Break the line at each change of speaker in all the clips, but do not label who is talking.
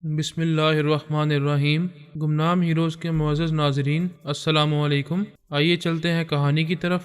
بسم اللہ الرحمن الرحیم۔ گمنام ہیروز کے معزز ناظرین، السلام علیکم۔ آئیے چلتے ہیں کہانی کی طرف۔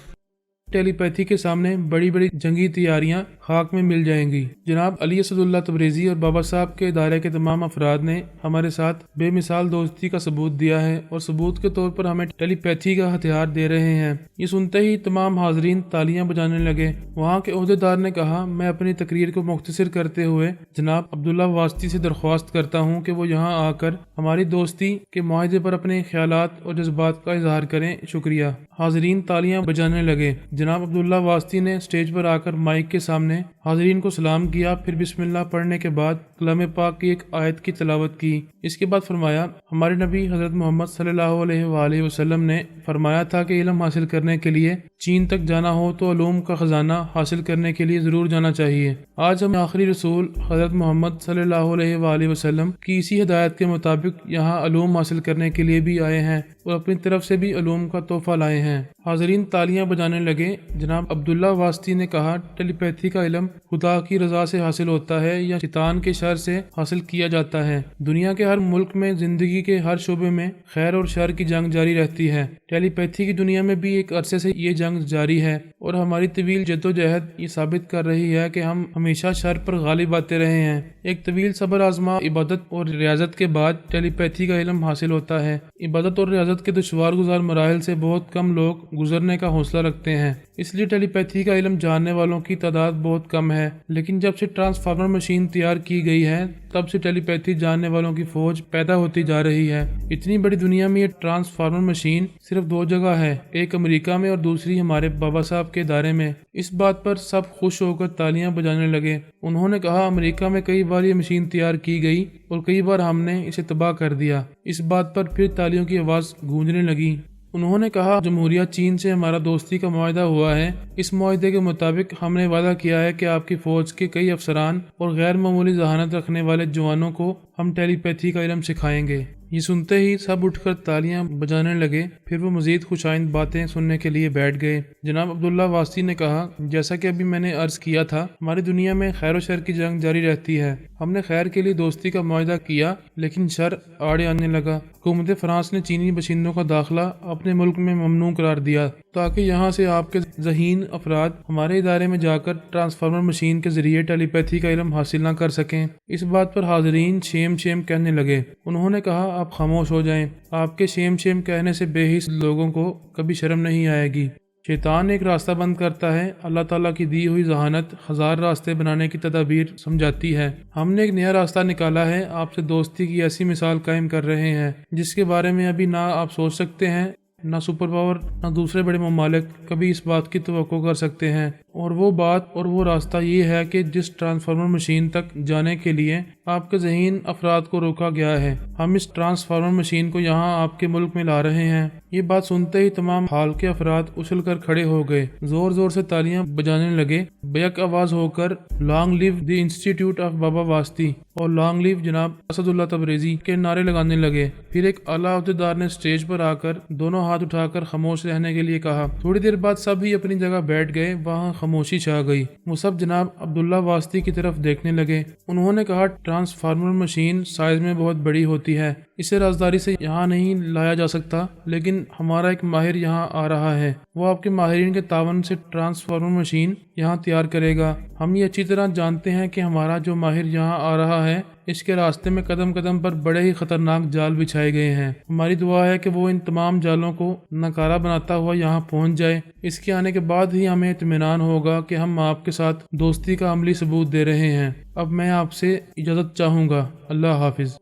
ٹیلی پیتھی کے سامنے بڑی بڑی جنگی تیاریاں خاک میں مل جائیں گی۔ جناب علی اسد اللہ تبریزی اور بابا صاحب کے ادارے کے تمام افراد نے ہمارے ساتھ بے مثال دوستی کا ثبوت دیا ہے اور ثبوت کے طور پر ہمیں ٹیلی پیتھی کا ہتھیار دے رہے ہیں۔ یہ سنتے ہی تمام حاضرین تالیاں بجانے لگے۔ وہاں کے عہدیدار نے کہا، میں اپنی تقریر کو مختصر کرتے ہوئے جناب عبداللہ واسطی سے درخواست کرتا ہوں کہ وہ یہاں آ کر ہماری دوستی کے معاہدے پر اپنے خیالات اور جذبات کا اظہار کریں۔ شکریہ۔ حاضرین تالیاں بجانے لگے۔ جناب عبداللہ واسطی نے سٹیج پر آ کر مائک کے سامنے حاضرین کو سلام کیا، پھر بسم اللہ پڑھنے کے بعد کلام پاک کی ایک آیت کی تلاوت کی۔ اس کے بعد فرمایا، ہمارے نبی حضرت محمد صلی اللہ علیہ وآلہ وسلم نے فرمایا تھا کہ علم حاصل کرنے کے لیے چین تک جانا ہو تو علوم کا خزانہ حاصل کرنے کے لیے ضرور جانا چاہیے۔ آج ہم آخری رسول حضرت محمد صلی اللہ علیہ وآلہ وسلم کی اسی ہدایت کے مطابق یہاں علوم حاصل کرنے کے لیے بھی آئے ہیں اور اپنی طرف سے بھی علوم کا تحفہ لائے ہیں۔ حاضرین تالیاں بجانے لگے۔ جناب عبداللہ واسطی نے کہا، ٹیلی پیتھی کا علم خدا کی رضا سے حاصل ہوتا ہے یا شیطان کے شر سے حاصل کیا جاتا ہے؟ دنیا کے ہر ملک میں زندگی کے ہر شعبے میں خیر اور شر کی جنگ جاری رہتی ہے۔ ٹیلی پیتھی کی دنیا میں بھی ایک عرصے سے یہ جنگ جاری ہے اور ہماری طویل جدوجہد یہ ثابت کر رہی ہے کہ ہم ہمیشہ شر پر غالب آتے رہے ہیں۔ ایک طویل صبر آزما عبادت اور ریاضت کے بعد ٹیلی پیتھی کا علم حاصل ہوتا ہے۔ عبادت اور ریاضت کے دشوار گزار مراحل سے بہت کم لوگ گزرنے کا حوصلہ رکھتے ہیں، اس لیے ٹیلی پیتھی کا علم جاننے والوں کی تعداد بہت کم ہے۔ لیکن جب سے ٹرانسفارمر مشین تیار کی گئی ہے تب سے ٹیلی پیتھی جاننے والوں کی فوج پیدا ہوتی جا رہی ہے۔ اتنی بڑی دنیا میں یہ ٹرانسفارمر مشین صرف دو جگہ ہے، ایک امریکہ میں اور دوسری ہمارے بابا صاحب کے ادارے میں۔ اس بات پر سب خوش ہو کر تالیاں بجانے لگے۔ انہوں نے کہا، امریکہ میں کئی بار یہ مشین تیار کی گئی اور کئی بار ہم نے اسے تباہ کر دیا۔ اس بات پر پھر تالیوں کی آواز گونجنے لگی۔ انہوں نے کہا، جمہوریہ چین سے ہمارا دوستی کا معاہدہ ہوا ہے۔ اس معاہدے کے مطابق ہم نے وعدہ کیا ہے کہ آپ کی فوج کے کئی افسران اور غیر معمولی ذہانت رکھنے والے جوانوں کو ہم ٹیلی پیتھی کا علم سکھائیں گے۔ یہ سنتے ہی سب اٹھ کر تالیاں بجانے لگے، پھر وہ مزید خوشائند باتیں سننے کے لیے بیٹھ گئے۔ جناب عبداللہ واسطی نے کہا، جیسا کہ ابھی میں نے عرض کیا تھا، ہماری دنیا میں خیر و شر کی جنگ جاری رہتی ہے۔ ہم نے خیر کے لیے دوستی کا معاہدہ کیا لیکن شر آڑے آنے لگا۔ حکومت فرانس نے چینی باشندوں کا داخلہ اپنے ملک میں ممنوع قرار دیا تاکہ یہاں سے آپ کے ذہین افراد ہمارے ادارے میں جا کر ٹرانسفارمر مشین کے ذریعے ٹیلی پیتھی کا علم حاصل نہ کر سکیں۔ اس بات پر حاضرین شیم شیم کہنے لگے۔ انہوں نے کہا، آپ خاموش ہو جائیں، آپ کے شیم شیم کہنے سے بے حس لوگوں کو کبھی شرم نہیں آئے گی۔ شیطان ایک راستہ بند کرتا ہے، اللہ تعالیٰ کی دی ہوئی ذہانت ہزار راستے بنانے کی تدابیر سمجھاتی ہے۔ ہم نے ایک نیا راستہ نکالا ہے، آپ سے دوستی کی ایسی مثال قائم کر رہے ہیں جس کے بارے میں ابھی نہ آپ سوچ سکتے ہیں، نہ سپر پاور نہ دوسرے بڑے ممالک کبھی اس بات کی توقع کر سکتے ہیں۔ اور وہ راستہ یہ ہے کہ جس ٹرانسفارمر مشین تک جانے کے لیے آپ کے ذہین افراد کو روکا گیا ہے، ہم اس ٹرانسفارمر مشین کو یہاں آپ کے ملک میں لا رہے ہیں۔ یہ بات سنتے ہی تمام ہال کے افراد اچھل کر کھڑے ہو گئے، زور زور سے تالیاں بجانے لگے، بیک آواز ہو کر long live the institute of Baba Wasti اور لانگ لیو جناب اسد اللہ تبریزی کے نعرے لگانے لگے۔ پھر ایک اعلیٰ عہدیدار نے سٹیج پر آ کر دونوں ہاتھ اٹھا کر خاموش رہنے کے لیے کہا۔ تھوڑی دیر بعد سب ہی اپنی جگہ بیٹھ گئے، وہاں خاموشی چھا گئی۔ وہ سب جناب عبداللہ واسطی کی طرف دیکھنے لگے۔ انہوں نے کہا، ٹرانسفارمر مشین سائز میں بہت بڑی ہوتی ہے، اسے رازداری سے یہاں نہیں لایا جا سکتا، لیکن ہمارا ایک ماہر یہاں آ رہا ہے، وہ آپ کے ماہرین کے تعاون سے ٹرانسفارمر مشین یہاں تیار کرے گا۔ ہم یہ اچھی طرح جانتے ہیں کہ ہمارا جو ماہر یہاں آ رہا ہے، اس کے راستے میں قدم قدم پر بڑے ہی خطرناک جال بچھائے گئے ہیں۔ ہماری دعا ہے کہ وہ ان تمام جالوں کو ناکارہ بناتا ہوا یہاں پہنچ جائے۔ اس کے آنے کے بعد ہی ہمیں اطمینان ہوگا کہ ہم آپ کے ساتھ دوستی کا عملی ثبوت دے رہے ہیں۔ اب میں آپ سے اجازت چاہوں گا، اللہ حافظ۔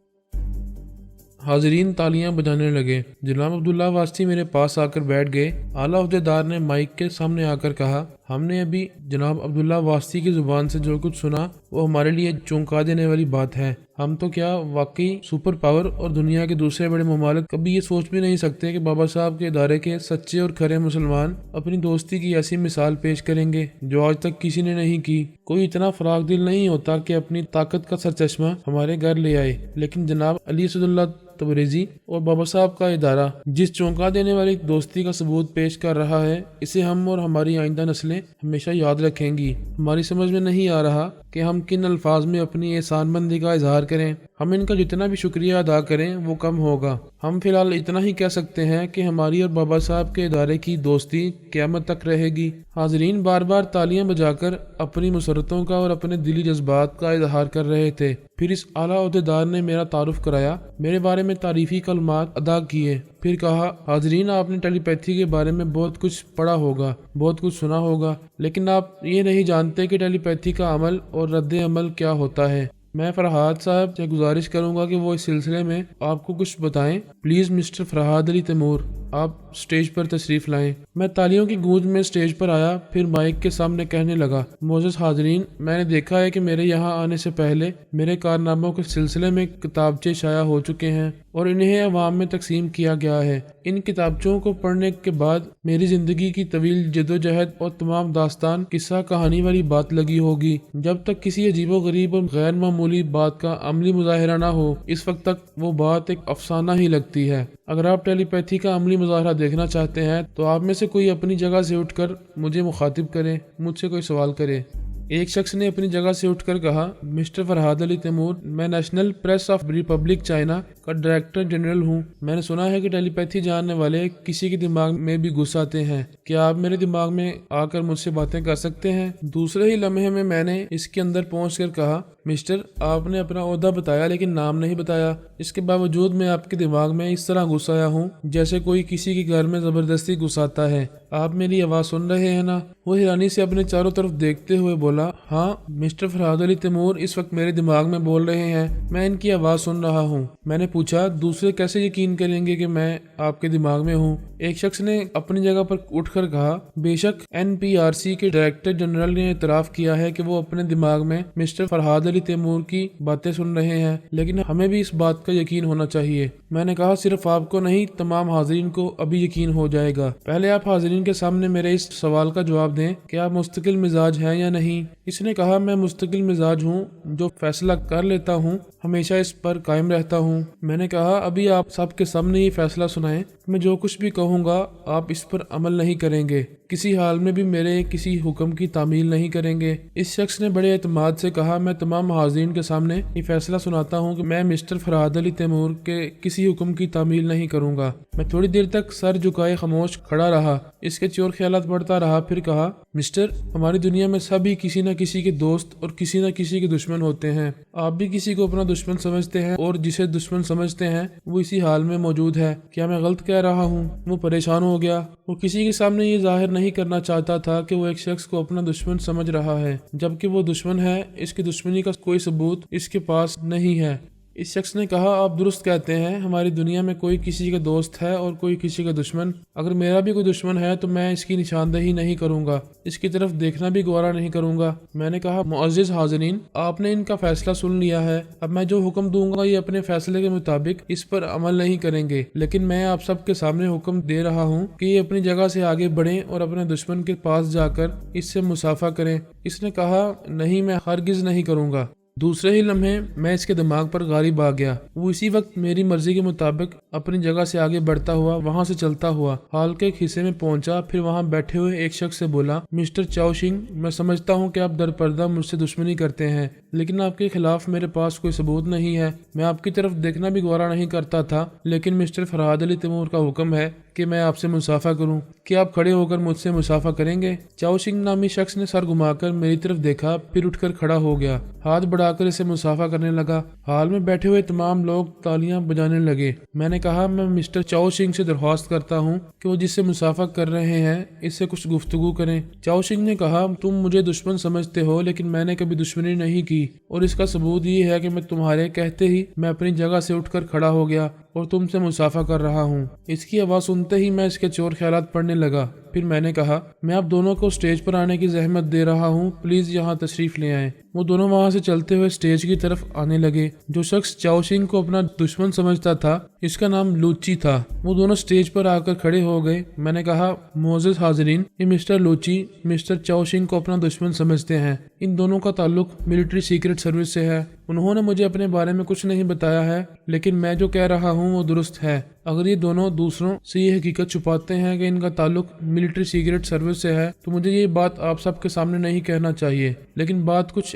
حاضرین تالیاں بجانے لگے۔ جناب عبداللہ واسطی میرے پاس آ کر بیٹھ گئے۔ اعلیٰ عہدیدار نے مائک کے سامنے آ کر کہا، ہم نے ابھی جناب عبداللہ واسطی کی زبان سے جو کچھ سنا وہ ہمارے لیے چونکا دینے والی بات ہے۔ ہم تو کیا واقعی سپر پاور اور دنیا کے دوسرے بڑے ممالک کبھی یہ سوچ بھی نہیں سکتے کہ بابا صاحب کے ادارے کے سچے اور کھرے مسلمان اپنی دوستی کی ایسی مثال پیش کریں گے جو آج تک کسی نے نہیں کی۔ کوئی اتنا فراخ دل نہیں ہوتا کہ اپنی طاقت کا سرچشمہ ہمارے گھر لے آئے، لیکن جناب علی اسد اللہ تبریزی اور بابا صاحب کا ادارہ جس چونکا دینے والی دوستی کا ثبوت پیش کر رہا ہے، اسے ہم اور ہماری آئندہ نسلیں ہمیشہ یاد رکھیں گی۔ ہماری سمجھ میں نہیں آ رہا کہ کہ ہم کن الفاظ میں اپنی احسان مندی کا اظہار کریں۔ ہم ان کا جتنا بھی شکریہ ادا کریں وہ کم ہوگا۔ ہم فی الحال اتنا ہی کہہ سکتے ہیں کہ ہماری اور بابا صاحب کے ادارے کی دوستی قیامت تک رہے گی۔ حاضرین بار بار تالیاں بجا کر اپنی مسرتوں کا اور اپنے دلی جذبات کا اظہار کر رہے تھے۔ پھر اس اعلیٰ عہدیدار نے میرا تعارف کرایا، میرے بارے میں تعریفی کلمات ادا کیے، پھر کہا حاضرین آپ نے ٹیلی پیتھی کے بارے میں بہت کچھ پڑھا ہوگا، بہت کچھ سنا ہوگا، لیکن آپ یہ نہیں جانتے کہ ٹیلی پیتھی کا عمل اور رد عمل کیا ہوتا ہے۔ میں فرحاد صاحب سے گزارش کروں گا کہ وہ اس سلسلے میں آپ کو کچھ بتائیں۔ پلیز مسٹر فرحاد علی تیمور، آپ سٹیج پر تشریف لائیں۔ میں تالیوں کی گونج میں سٹیج پر آیا، پھر مائک کے سامنے کہنے لگا، معزز حاضرین، میں نے دیکھا ہے کہ میرے یہاں آنے سے پہلے میرے کارناموں کے سلسلے میں کتابچے شائع ہو چکے ہیں اور انہیں عوام میں تقسیم کیا گیا ہے۔ ان کتابچوں کو پڑھنے کے بعد میری زندگی کی طویل جدوجہد اور تمام داستان قصہ کہانی والی بات لگی ہوگی۔ جب تک کسی عجیب و غریب اور غیر معمولی بات کا عملی مظاہرہ نہ ہو، اس وقت تک وہ بات ایک افسانہ ہی لگتی ہے۔ اگر آپ ٹیلی پیتھی کا عملی مظاہرہ دیکھنا چاہتے ہیں تو آپ میں سے کوئی اپنی جگہ سے اٹھ کر مجھے مخاطب کرے، مجھ سے کوئی سوال کرے۔ ایک شخص نے اپنی جگہ سے اٹھ کر کہا، مسٹر فرحاد علی تیمور، میں national press of republic China کا ڈائریکٹر جنرل ہوں۔ میں نے سنا ہے کہ ٹیلی پیتھی جاننے والے کسی کے دماغ میں بھی گھس آتے ہیں۔ کیا آپ میرے دماغ میں آ کر مجھ سے باتیں کر سکتے ہیں؟ دوسرے ہی لمحے میں نے اس کے اندر پہنچ کر کہا، مسٹر آپ نے اپنا عہدہ بتایا لیکن نام نہیں بتایا، اس کے باوجود میں آپ کے دماغ میں اس طرح گھس آیا ہوں جیسے کوئی کسی کے گھر میں زبردستی گھس آتا ہے۔ آپ میری آواز سن رہے ہیں نا؟ وہ حیرانی سے اپنے چاروں طرف دیکھتے ہوئے بولا، ہاں مسٹر فرحاد علی تیمور اس وقت میرے دماغ میں بول رہے ہیں، میں ان کی آواز سن رہا ہوں۔ میں نے پوچھا، دوسرے کیسے یقین کریں گے کہ میں آپ کے دماغ میں ہوں؟ ایک شخص نے اپنی جگہ پر اٹھ کر کہا، بے شک NPRC کے ڈائریکٹر جنرل نے اعتراف کیا ہے کہ وہ اپنے دماغ میں مسٹر فرحاد علی تیمور کی باتیں سن رہے ہیں، لیکن ہمیں بھی اس بات کا یقین ہونا چاہیے۔ میں نے کہا، صرف آپ کو نہیں، تمام حاضرین کو ابھی یقین ہو جائے گا۔ پہلے آپ حاضرین کے سامنے میرے اس سوال کا جواب دیں کہ آپ مستقل مزاج ہیں یا نہیں۔ اس نے کہا، میں مستقل مزاج ہوں، جو فیصلہ کر لیتا ہوں ہمیشہ اس پر قائم رہتا ہوں۔ میں نے کہا، ابھی آپ سب کے سامنے یہ فیصلہ سنائیں، میں جو کچھ بھی کہوں گا آپ اس پر عمل نہیں کریں گے، کسی حال میں بھی میرے کسی حکم کی تعمیل نہیں کریں گے۔ اس شخص نے بڑے اعتماد سے کہا، میں تمام حاضرین کے سامنے یہ فیصلہ سناتا ہوں کہ میں مسٹر فرحاد علی تیمور کے کسی حکم کی تعمیل نہیں کروں گا۔ میں تھوڑی دیر تک سر جھکائے خاموش کھڑا رہا، اس کے چور خیالات بڑھتا رہا، پھر کہا، مسٹر، ہماری دنیا میں سبھی کسی نہ کسی کے دوست اور کسی نہ کسی کے دشمن ہوتے ہیں۔ آپ بھی کسی کو اپنا دشمن سمجھتے ہیں اور جسے دشمن سمجھتے ہیں وہ اسی حال میں موجود ہے۔ کیا میں غلط کہہ رہا ہوں؟ وہ پریشان ہو گیا۔ وہ کسی کے سامنے یہ ظاہر نہیں کرنا چاہتا تھا کہ وہ ایک شخص کو اپنا دشمن سمجھ رہا ہے، جبکہ وہ دشمن ہے، اس کی دشمنی کا کوئی ثبوت اس کے پاس نہیں ہے۔ اس شخص نے کہا، آپ درست کہتے ہیں، ہماری دنیا میں کوئی کسی کا دوست ہے اور کوئی کسی کا دشمن۔ اگر میرا بھی کوئی دشمن ہے تو میں اس کی نشاندہی نہیں کروں گا، اس کی طرف دیکھنا بھی گوارا نہیں کروں گا۔ میں نے کہا، معزز حاضرین، آپ نے ان کا فیصلہ سن لیا ہے، اب میں جو حکم دوں گا یہ اپنے فیصلے کے مطابق اس پر عمل نہیں کریں گے، لیکن میں آپ سب کے سامنے حکم دے رہا ہوں کہ یہ اپنی جگہ سے آگے بڑھیں اور اپنے دشمن کے پاس جا کر اس سے مصافحہ کریں۔ اس نے کہا، نہیں، میں ہرگز نہیں کروں گا۔ دوسرے ہی لمحے میں اس کے دماغ پر غالب آ گیا۔ وہ اسی وقت میری مرضی کے مطابق اپنی جگہ سے آگے بڑھتا ہوا وہاں سے چلتا ہوا ہال کے ایک حصے میں پہنچا، پھر وہاں بیٹھے ہوئے ایک شخص سے بولا، مسٹر چاؤشنگ، میں سمجھتا ہوں کہ آپ درپردہ مجھ سے دشمنی کرتے ہیں، لیکن آپ کے خلاف میرے پاس کوئی ثبوت نہیں ہے۔ میں آپ کی طرف دیکھنا بھی گوارا نہیں کرتا تھا، لیکن مسٹر فرحاد علی تیمور کا حکم ہے کہ میں آپ سے مصافحہ کروں۔ کیا آپ کھڑے ہو کر مجھ سے مصافحہ کریں گے؟ چاؤشنگ نامی شخص نے سر گھما کر میری طرف دیکھا، پھر اٹھ کر کھڑا ہو گیا، ہاتھ بڑھا کر اسے مصافحہ کرنے لگا۔ ہال میں بیٹھے ہوئے تمام لوگ تالیاں بجانے لگے۔ میں نے کہا، میں مسٹر چاؤشنگ سے درخواست کرتا ہوں کہ وہ جس سے مصافحہ کر رہے ہیں اس سے کچھ گفتگو کریں۔ چاؤشنگ نے کہا، تم مجھے دشمن سمجھتے ہو لیکن میں نے کبھی دشمنی نہیں کی، اور اس کا ثبوت یہ ہے کہ میں تمہارے کہتے ہی میں اپنی جگہ سے اٹھ کر کھڑا ہو گیا اور تم سے مصافحہ کر رہا ہوں۔ اس کی آواز سنتے ہی میں اس کے چور خیالات پڑھنے لگا۔ پھر میں نے کہا، میں آپ دونوں کو سٹیج پر آنے کی زحمت دے رہا ہوں، پلیز یہاں تشریف لے آئیں۔ وہ دونوں وہاں سے چلتے ہوئے سٹیج کی طرف آنے لگے۔ جو شخص چاؤشنگ کو اپنا دشمن سمجھتا تھا اس کا نام لوچی تھا۔ وہ دونوں سٹیج پر آ کر کھڑے ہو گئے۔ میں نے کہا، معزز حاضرین، یہ مسٹر لوچی مسٹر چاؤشنگ کو اپنا دشمن سمجھتے ہیں۔ ان دونوں کا تعلق ملٹری سیکرٹ سروس سے ہے۔ انہوں نے مجھے اپنے بارے میں کچھ نہیں بتایا ہے، لیکن میں جو کہہ رہا ہوں وہ درست ہے۔ اگر یہ دونوں دوسروں سے یہ حقیقت چھپاتے ہیں کہ ان کا تعلق ملٹری سیکرٹ سروس سے ہے تو مجھے یہ بات آپ سب کے سامنے نہیں کہنا چاہیے، لیکن بات کچھ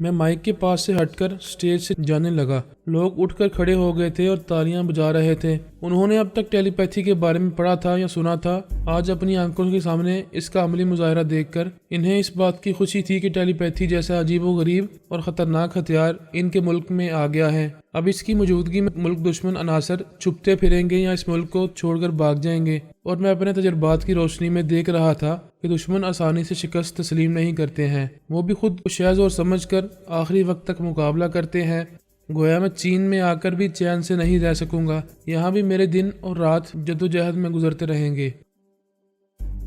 میں مائک کے پاس سے ہٹ کر سٹیج سے جانے لگا۔ لوگ اٹھ کر کھڑے ہو گئے تھے اور تالیاں بجا رہے تھے۔ انہوں نے اب تک ٹیلی پیتھی کے بارے میں پڑھا تھا یا سنا تھا، آج اپنی آنکھوں کے سامنے اس کا عملی مظاہرہ دیکھ کر انہیں اس بات کی خوشی تھی کہ ٹیلی پیتھی جیسا عجیب و غریب اور خطرناک ہتھیار ان کے ملک میں آ گیا ہے۔ اب اس کی موجودگی میں ملک دشمن عناصر چھپتے پھریں گے یا اس ملک کو چھوڑ کر بھاگ جائیں گے، اور میں اپنے تجربات کی روشنی میں دیکھ رہا تھا کہ دشمن آسانی سے شکست تسلیم نہیں کرتے ہیں۔ وہ بھی خود کو شہ اور سمجھ کر آخری وقت تک مقابلہ کرتے ہیں۔ گویا میں چین میں آ کر بھی چین سے نہیں رہ سکوں گا، یہاں بھی میرے دن اور رات جدوجہد میں گزرتے رہیں گے۔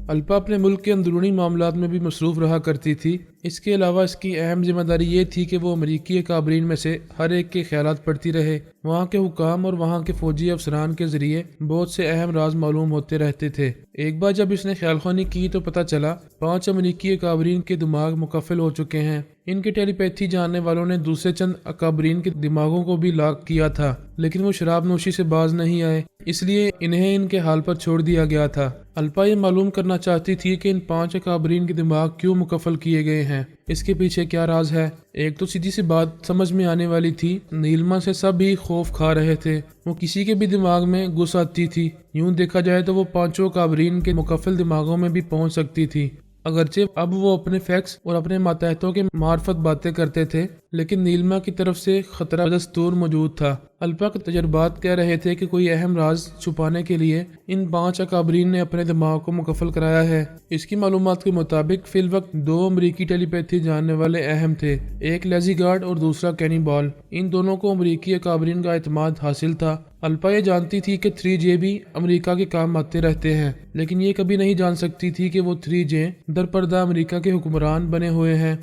الپا اپنے ملک کے اندرونی معاملات میں بھی مصروف رہا کرتی تھی۔ اس کے علاوہ اس کی اہم ذمہ داری یہ تھی کہ وہ امریکی اکابرین میں سے ہر ایک کے خیالات پڑھتی رہے۔ وہاں کے حکام اور وہاں کے فوجی افسران کے ذریعے بہت سے اہم راز معلوم ہوتے رہتے تھے۔ ایک بار جب اس نے خیال خوانی کی تو پتہ چلا 5 امریکی اکابرین کے دماغ مقفل ہو چکے ہیں۔ ان کے ٹیلی پیتھی جاننے والوں نے دوسرے چند اکابرین کے دماغوں کو بھی لاک کیا تھا، لیکن وہ شراب نوشی سے باز نہیں آئے، اس لیے انہیں ان کے حال پر چھوڑ دیا گیا تھا۔ الپا یہ معلوم کرنا چاہتی تھی کہ ان 5 اکابرین کے دماغ کیوں مقفل کیے گئے ہیں، اس کے پیچھے کیا راز ہے۔ ایک تو سیدھی سی بات سمجھ میں آنے والی تھی، نیلما سے سب ہی خوف کھا رہے تھے، وہ کسی کے بھی دماغ میں گھس آتی تھی۔ یوں دیکھا جائے تو وہ 5 اکابرین کے مقفل دماغوں میں بھی پہنچ سکتی تھی۔ اگرچہ اب وہ اپنے فیکس اور اپنے ماتحتوں کے معرفت باتیں کرتے تھے، لیکن نیلما کی طرف سے خطرہ بدستور موجود تھا۔ الپا کے تجربات کہہ رہے تھے کہ کوئی اہم راز چھپانے کے لیے ان 5 اکابرین نے اپنے دماغ کو مقفل کرایا ہے۔ اس کی معلومات کے مطابق فی الوقت 2 امریکی ٹیلی پیتھی جاننے والے اہم تھے، ایک لیزی گارڈ اور دوسرا کینی بال۔ ان دونوں کو امریکی اکابرین کا اعتماد حاصل تھا۔ الپا یہ جانتی تھی کہ 3J بھی امریکہ کے کام آتے رہتے ہیں، لیکن یہ کبھی نہیں جان سکتی تھی کہ وہ 3J در پردہ امریکہ کے حکمران بنے ہوئے ہیں۔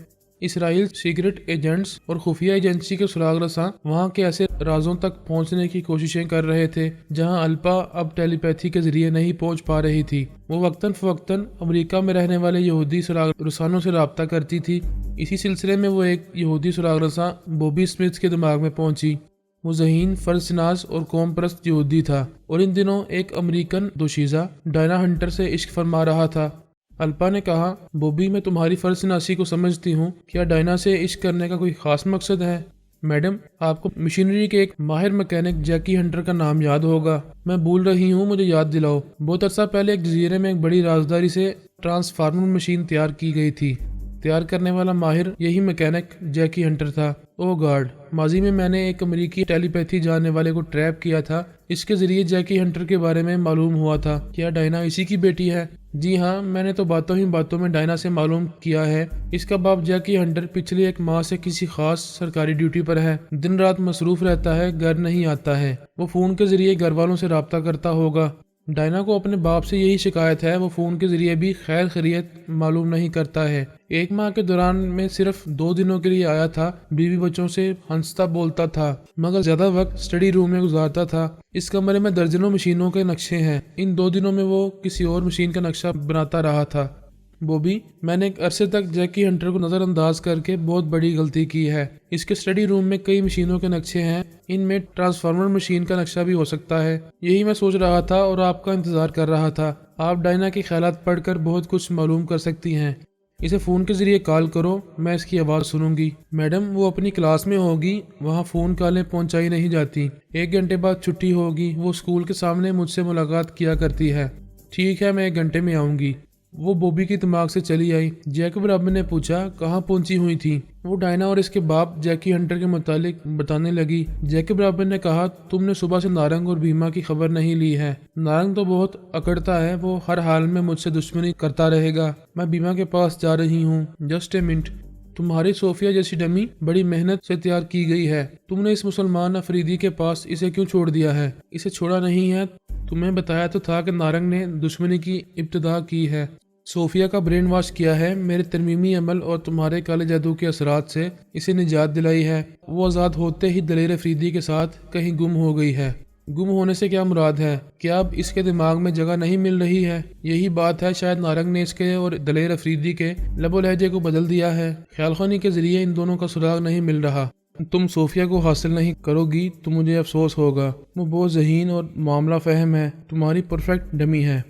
اسرائیل سیکرٹ ایجنٹس اور خفیہ ایجنسی کے سراغ رساں وہاں کے ایسے رازوں تک پہنچنے کی کوششیں کر رہے تھے جہاں الپا اب ٹیلی پیتھی کے ذریعے نہیں پہنچ پا رہی تھی۔ وہ وقتاً فوقتاً امریکہ میں رہنے والے یہودی سراغ رسانوں سے رابطہ کرتی تھی۔ اسی سلسلے میں وہ ایک یہودی سراغ رساں بوبی اسمتھ کے دماغ میں پہنچی۔ وہ ذہین، فرض شناس اور قوم پرست یہودی تھا اور ان دنوں ایک امریکن دوشیزہ ڈائنا ہنٹر سے عشق فرما رہا تھا۔ الپا نے کہا، بوبی میں تمہاری فرض شناسی کو سمجھتی ہوں، کیا ڈائنا سے عشق کرنے کا کوئی خاص مقصد ہے؟ میڈم، آپ کو مشینری کے ایک ماہر مکینک جیکی ہنٹر کا نام یاد ہوگا۔ میں بھول رہی ہوں، مجھے یاد دلاؤ۔ بہت عرصہ پہلے ایک جزیرے میں ایک بڑی رازداری سے ٹرانسفارمر مشین تیار کی گئی تھی۔ تیار کرنے والا ماہر یہی مکینک جیکی ہنٹر تھا۔ او گاڈ، ماضی میں نے ایک امریکی ٹیلی پیتھی جاننے والے کو ٹریپ کیا تھا، اس کے ذریعے جیکی ہنٹر کے بارے میں معلوم ہوا تھا۔ کیا ڈائنا اسی کی بیٹی ہے؟ جی ہاں، میں نے تو باتوں ہی باتوں میں ڈائنا سے معلوم کیا ہے۔ اس کا باپ جیکی ہنٹر پچھلی 1 ماہ سے کسی خاص سرکاری ڈیوٹی پر ہے، دن رات مصروف رہتا ہے، گھر نہیں آتا ہے۔ وہ فون کے ذریعے گھر والوں سے رابطہ کرتا ہوگا۔ ڈائنا کو اپنے باپ سے یہی شکایت ہے، وہ فون کے ذریعے بھی خیر خیریت معلوم نہیں کرتا ہے۔ 1 ماہ کے دوران میں صرف 2 دنوں کے لیے آیا تھا، بیوی بچوں سے ہنستا بولتا تھا، مگر زیادہ وقت اسٹڈی روم میں گزارتا تھا۔ اس کمرے میں درجنوں مشینوں کے نقشے ہیں، ان 2 دنوں میں وہ کسی اور مشین کا نقشہ بناتا رہا تھا۔ بوبی، میں نے ایک عرصے تک جیکی ہنٹر کو نظر انداز کر کے بہت بڑی غلطی کی ہے۔ اس کے اسٹڈی روم میں کئی مشینوں کے نقشے ہیں، ان میں ٹرانسفارمر مشین کا نقشہ بھی ہو سکتا ہے۔ یہی میں سوچ رہا تھا اور آپ کا انتظار کر رہا تھا۔ آپ ڈائنا کے خیالات پڑھ کر بہت کچھ معلوم کر سکتی ہیں۔ اسے فون کے ذریعے کال کرو، میں اس کی آواز سنوں گی۔ میڈم، وہ اپنی کلاس میں ہوگی، وہاں فون کالیں پہنچائی نہیں جاتی۔ 1 گھنٹے بعد چھٹی ہوگی، وہ اسکول کے سامنے مجھ سے ملاقات کیا کرتی ہے۔ ٹھیک ہے، میں 1 گھنٹے میں آؤں گی۔ وہ بوبی کے دماغ سے چلی آئی۔ جیکب رابن نے پوچھا، کہاں پہنچی ہوئی تھی؟ وہ ڈائنا اور اس کے باپ جیکی ہنٹر کے متعلق بتانے لگی۔ جیکب رابن نے کہا، تم نے صبح سے نارنگ اور بھیما کی خبر نہیں لی ہے۔ نارنگ تو بہت اکڑتا ہے، وہ ہر حال میں مجھ سے دشمنی کرتا رہے گا۔ میں بھیما کے پاس جا رہی ہوں۔ جسٹ اے منٹ، تمہاری صوفیہ جیسی ڈمی بڑی محنت سے تیار کی گئی ہے، تم نے اس مسلمان افریدی کے پاس اسے کیوں چھوڑ دیا ہے؟ اسے چھوڑا نہیں ہے، تمہیں بتایا تو تھا کہ نارنگ نے دشمنی کی ابتدا کی ہے، صوفیہ کا برین واش کیا ہے، میرے ترمیمی عمل اور تمہارے کالے جادو کے اثرات سے اسے نجات دلائی ہے۔ وہ آزاد ہوتے ہی دلیر افریدی کے ساتھ کہیں گم ہو گئی ہے۔ گم ہونے سے کیا مراد ہے؟ کیا اب اس کے دماغ میں جگہ نہیں مل رہی ہے؟ یہی بات ہے، شاید نارنگ نے اس کے اور دلیر افریدی کے لب و لہجے کو بدل دیا ہے۔ خیال خوانی کے ذریعے ان دونوں کا سراغ نہیں مل رہا۔ تم صوفیہ کو حاصل نہیں کرو گی تو مجھے افسوس ہوگا۔ وہ بہت ذہین اور معاملہ فہم ہے، تمہاری پرفیکٹ ڈمی ہے۔